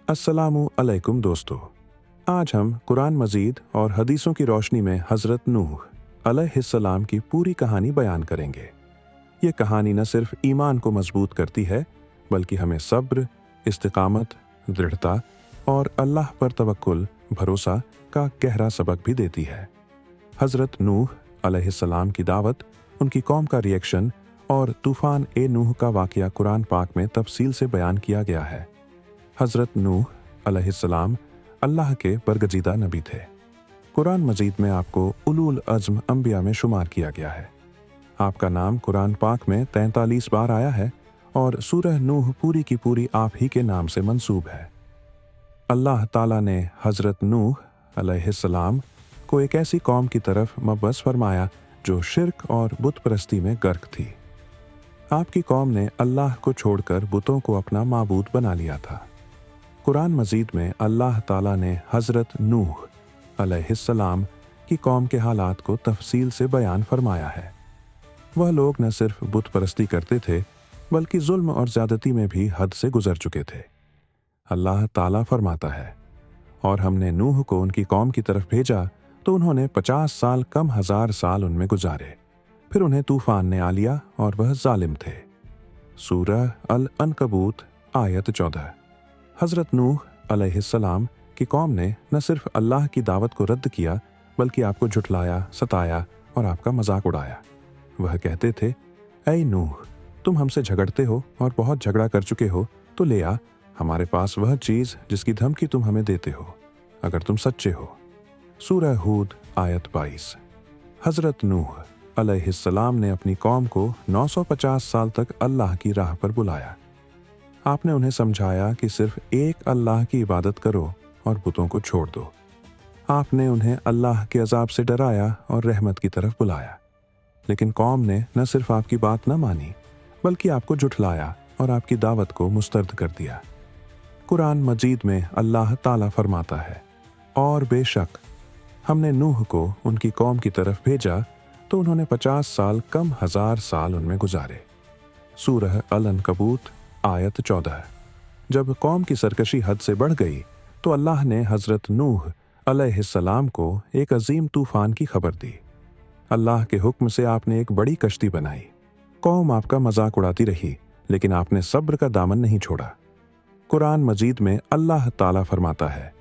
अस्सलामु अलैकुम दोस्तों, आज हम कुरान मजीद और हदीसों की रोशनी में हज़रत नूह अलैहिस्सलाम की पूरी कहानी बयान करेंगे। ये कहानी न सिर्फ ईमान को मजबूत करती है बल्कि हमें सब्र, इस्तिकामत, दृढ़ता और अल्लाह पर तवक्कुल, भरोसा का गहरा सबक भी देती है। हज़रत नूह अलैहिस्सलाम की दावत, उनकी कौम का रिएक्शन और तूफ़ान ए नूह का वाक़या कुरान पाक में तफसील से बयान किया गया है। हज़रत नूह अलैहिस्सलाम अल्लाह के बरगजीदा नबी थे। कुरान मजीद में आपको उलूल अज़्म अंबिया में शुमार किया गया है। आपका नाम कुरान पाक में 43 बार आया है और सूरह नूह पूरी की पूरी आप ही के नाम से मंसूब है। अल्लाह ताला ने हज़रत नूह अलैहिस्सलाम को एक ऐसी कौम की तरफ मबअस फरमाया जो शिर्क और बुत परस्ती में गर्क थी। आपकी कौम ने अल्लाह को छोड़कर बुतों को अपना माबूद बना लिया था। कुरान मजीद में अल्लाह ताला ने हज़रत नूह अलैहिस्सलाम की कौम के हालात को तफसील से बयान फरमाया है। वह लोग न सिर्फ बुत परस्ती करते थे बल्कि जुल्म और ज़्यादती में भी हद से गुजर चुके थे। अल्लाह ताला फरमाता है, और हमने नूह को उनकी कौम की तरफ भेजा तो उन्होंने 50 साल कम 1000 साल उनमें गुजारे। फिर उन्हें तूफ़ान ने आ लिया और वह जालिम थे। सूरह अल-अनकबूत आयत 14। हज़रत नूह अलैहिस्सलाम की कौम ने न सिर्फ अल्लाह की दावत को रद्द किया बल्कि आपको झुठलाया, सताया और आपका मजाक उड़ाया। वह कहते थे, ऐ नूह, तुम हमसे झगड़ते हो और बहुत झगड़ा कर चुके हो, तो ले आ हमारे पास वह चीज़ जिसकी धमकी तुम हमें देते हो, अगर तुम सच्चे हो। सूरह हूद आयत 22। हज़रत नूह अलैहिस्सलाम ने अपनी कौम को 950 साल तक अल्लाह की राह पर बुलाया। आपने उन्हें समझाया कि सिर्फ एक अल्लाह की इबादत करो और बुतों को छोड़ दो। आपने उन्हें अल्लाह के अजाब से डराया और रहमत की तरफ बुलाया। लेकिन कौम ने न सिर्फ आपकी बात न मानी बल्कि आपको झुठलाया और आपकी दावत को मुस्तरद कर दिया। कुरान मजीद में अल्लाह ताला फरमाता है, और बेशक हमने नूह को उनकी कौम की तरफ भेजा तो उन्होंने 50 साल कम 1000 साल उनमें गुजारे। सूरह अल-अनकबूत आयत 14। जब कौम की सरकशी हद से बढ़ गई तो अल्लाह ने हज़रत नूह अलैहिस्सलाम को एक अजीम तूफ़ान की खबर दी। अल्लाह के हुक्म से आपने एक बड़ी कश्ती बनाई। कौम आपका मजाक उड़ाती रही लेकिन आपने सब्र का दामन नहीं छोड़ा। कुरान मजीद में अल्लाह ताला फरमाता है,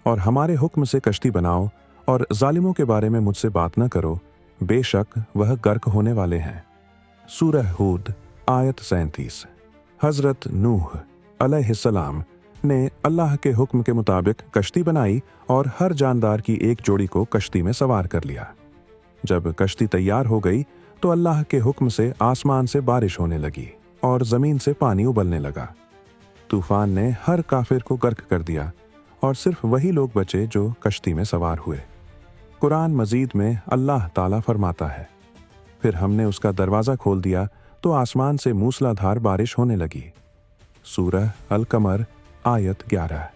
और हमारे हुक्म से कश्ती बनाओ और जालिमों के बारे में मुझसे बात न करो, बेशक वह गर्क होने वाले हैं। सूरह हूद आयत 37। हज़रत नूह अलैहिस्सलाम ने अल्लाह के हुक्म के मुताबिक कश्ती बनाई और हर जानदार की एक जोड़ी को कश्ती में सवार कर लिया। जब कश्ती तैयार हो गई तो अल्लाह के हुक्म से आसमान से बारिश होने लगी और ज़मीन से पानी उबलने लगा। तूफ़ान ने हर काफिर को गर्क कर दिया और सिर्फ वही लोग बचे जो कश्ती में सवार हुए। कुरान मजीद में अल्लाह ताला फरमाता है, फिर हमने उसका दरवाज़ा खोल दिया तो आसमान से मूसलाधार बारिश होने लगी। सूरह अल-कमर आयत 11।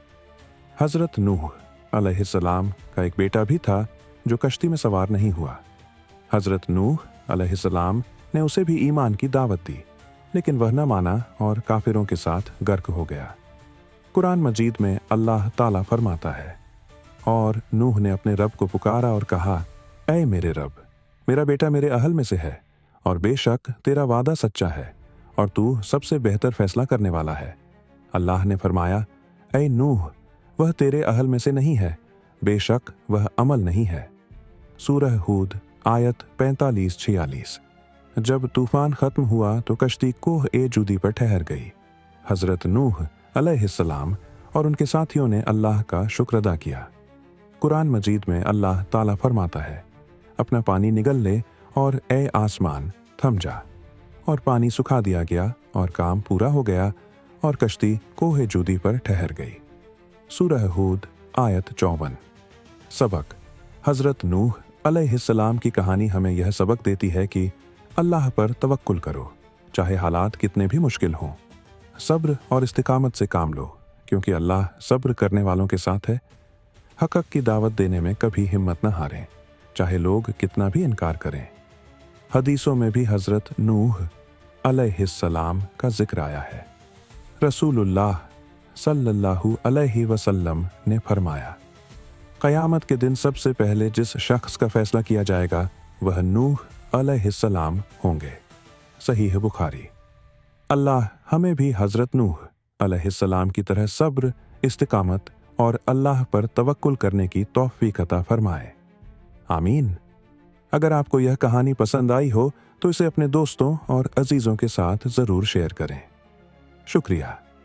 हज़रत नूह अलैहिस्सलाम का एक बेटा भी था जो कश्ती में सवार नहीं हुआ। हज़रत नूह अलैहिस्सलाम ने उसे भी ईमान की दावत दी, लेकिन वह न माना और काफिरों के साथ गर्क हो गया। कुरान मजीद में अल्लाह ताला फरमाता है, और नूह ने अपने रब को पुकारा और कहा, ऐ मेरे रब, मेरा बेटा मेरे अहल में से है और बेशक तेरा वादा सच्चा है और तू सबसे बेहतर फैसला करने वाला है। अल्लाह ने फरमाया, ऐ नूह, वह तेरे अहल में से नहीं है, बेशक वह अमल नहीं है। सूरह हूद आयत 45-46। जब तूफ़ान ख़त्म हुआ तो कश्ती कोह ए जूदी पर ठहर गई। हज़रत नूह अलैहिस्सलाम और उनके साथियों ने अल्लाह का शुक्र अदा किया। कुरान मजीद में अल्लाह ताला फरमाता है, अपना पानी निगल ले और ए आसमान थम जा। और पानी सुखा दिया गया और काम पूरा हो गया और कश्ती कोहे जूदी पर ठहर गई। सूरह हूद आयत 54। सबक। हज़रत नूह अलैहिस्सलाम की कहानी हमें यह सबक देती है कि अल्लाह पर तवक्कुल करो, चाहे हालात कितने भी मुश्किल हों। सब्र और इस्तिकामत से काम लो, क्योंकि अल्लाह सब्र करने वालों के साथ है। हक़ की दावत देने में कभी हिम्मत न हारें, चाहे लोग कितना भी इनकार करें। हदीसों में भी हज़रत नूह अलैहिस्सलाम का जिक्र आया है। रसूलुल्लाह सल्लल्लाहु अलैहि वसल्लम ने फरमाया, क़यामत के दिन सबसे पहले जिस शख्स का फैसला किया जाएगा वह नूह अलैहिस्सलाम होंगे। सहीह बुखारी। अल्लाह हमें भी हज़रत नूह अलैहिस्सलाम की तरह सब्र, इस्तिकामत और अल्लाह पर तवक्कुल करने की तौफीक अता फरमाए। आमीन। अगर आपको यह कहानी पसंद आई हो तो इसे अपने दोस्तों और अजीज़ों के साथ ज़रूर शेयर करें। शुक्रिया।